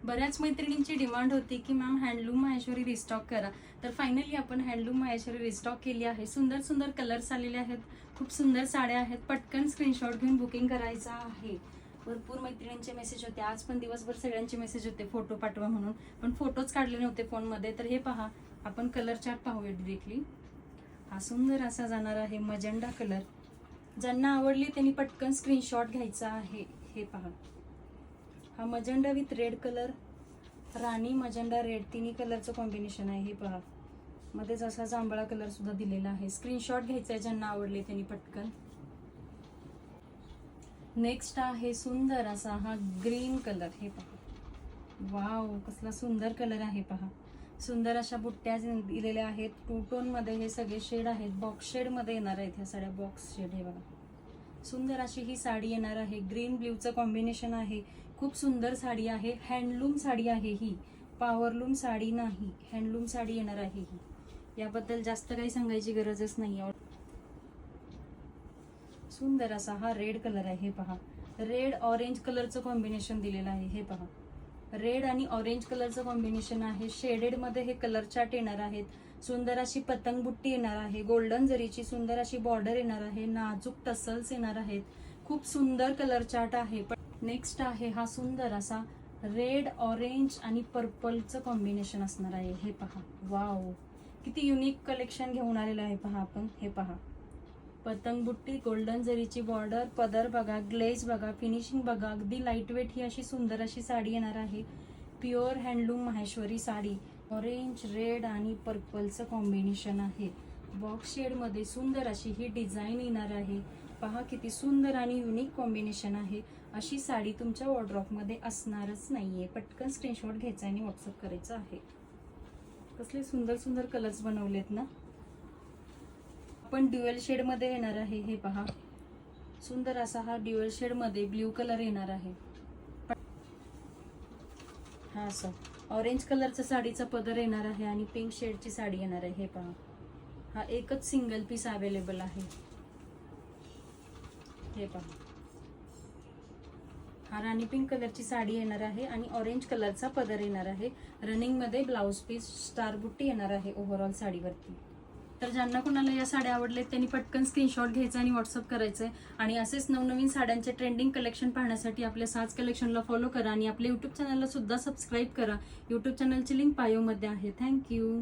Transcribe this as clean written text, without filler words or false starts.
बऱ्याच मैत्रिणींची डिमांड होती की मॅम हँडलूम माहेश्वरी रिस्टॉक करा. तर फायनली आपण हँडलूम माहेश्वरी रिस्टॉक केली आहे. सुंदर सुंदर कलर्स आलेले आहेत, खूप सुंदर साड्या आहेत. पटकन स्क्रीनशॉट घेऊन बुकिंग करायचं आहे. भरपूर मैत्रिणींचे मेसेज होते, आज पण दिवसभर सगळ्यांचे मेसेज होते फोटो पाठवा म्हणून, पण फोटोच काढले नव्हते फोनमध्ये. तर हे पहा, आपण कलर चार्ट पाहूया डिरेक्टली. हा सुंदर असा जाणार आहे मजेंडा कलर. ज्यांना आवडली त्यांनी पटकन स्क्रीनशॉट घ्यायचा आहे. हे पहा, हा magenta with red colour, Rani magenta red तिन्ही कलरचं कॉम्बिनेशन आहे. हे पहा, मध्येच असा जांभळा कलर सुद्धा दिलेला आहे. स्क्रीनशॉट घ्यायचा आहे ज्यांना आवडले त्यांनी पटकन. नेक्स्ट आहे सुंदर असा हा ग्रीन कलर. हे पहा, वाव कसला सुंदर कलर आहे पहा. सुंदर अशा बुट्ट्या दिलेल्या आहेत. टू टोन मध्ये हे सगळे शेड आहेत. बॉक्स शेड मध्ये येणार आहेत ह्या साड्या, बॉक्स शेड. हे बघा, सुंदर अशी ही साडी येणार आहे. ग्रीन ब्ल्यूचं कॉम्बिनेशन आहे. खूप सुंदर साडी आहे. हँडलूम साडी आहे ही, पॉवरलूम साडी नाही, हँडलूम साडी येणार आहे ही. याबद्दल जास्त काही सांगायची गरजच नाही. सुंदर असा हा रेड कलर आहे. हे पहा, रेड ऑरेंज कलरचं कॉम्बिनेशन दिलेलं आहे. हे पहा, रेड आणि ऑरेंज कलरचं कॉम्बिनेशन आहे. शेडेड मध्ये हे कलर चार्ट येणार आहेत. सुंदर अशी पतंग बुट्टी येणार आहे. गोल्डन जरीची सुंदर अशी बॉर्डर येणार आहे. नाजूक टसल्स येणार आहेत. खूप सुंदर कलर चार्ट आहे. नेक्स्ट आहे हा सुंदर असा रेड ऑरेंज आणि पर्पलचं कॉम्बिनेशन असणार आहे. हे पहा, वाव किती युनिक कलेक्शन घेऊन आलेलं आहे पहा आपण. हे पहा, पतंग बुट्टी, गोल्डन जरीची बॉर्डर, पदर बघा, ग्लेज बघा, फिनिशिंग बघा. अगदी लाईट वेट ही अशी सुंदर अशी साडी येणार आहे. Pure handloom Maheshwari sari. Orange, red आणि पर्पलचं कॉम्बिनेशन आहे. बॉक्स शेड मध्ये सुंदर अशी ही डिझाईन येणार आहे. पहा किती सुंदर आणि युनिक कॉम्बिनेशन आहे. अशी साडी तुमच्या वॉर्डरोब मध्ये असणारच नाहीये. पटकन स्क्रीनशॉट घ्यायचा आणि व्हॉट्सअप करायचं आहे. कसले सुंदर सुंदर कलर्स बनवलेत ना. पण ड्युअल शेड मध्ये येणार आहे. हे पहा, सुंदर असा हा ड्युअल शेड मध्ये ब्ल्यू कलर येणार आहे. हा असं ऑरेंज कलरचा साडीचा पदर येणार आहे आणि पिंक शेडची साडी येणार आहे. हे पहा, हा एकच सिंगल पीस अवेलेबल आहे. हे पहा, हा राणी पिंक कलरची साडी येणार आहे आणि ऑरेंज कलरचा पदर येणार आहे. रनिंग मध्ये ब्लाउज पीस स्टार बुट्टी येणार आहे ओव्हरऑल साडीवरती. तर ज्यांना कोणाला या साड्या आवडलेत त्यांनी पटकन स्क्रीनशॉट घ्यायचा आणि व्हॉट्सअप करायचंय. आणि असेच नवनवीन साड्यांचे ट्रेंडिंग कलेक्शन पाहण्यासाठी आपल्या साज कलेक्शनला फॉलो करा आणि आपल्या युट्यूब चॅनलला सुद्धा सबस्क्राईब करा. युट्यूब चॅनलची लिंक बायोमध्ये आहे. थँक्यू.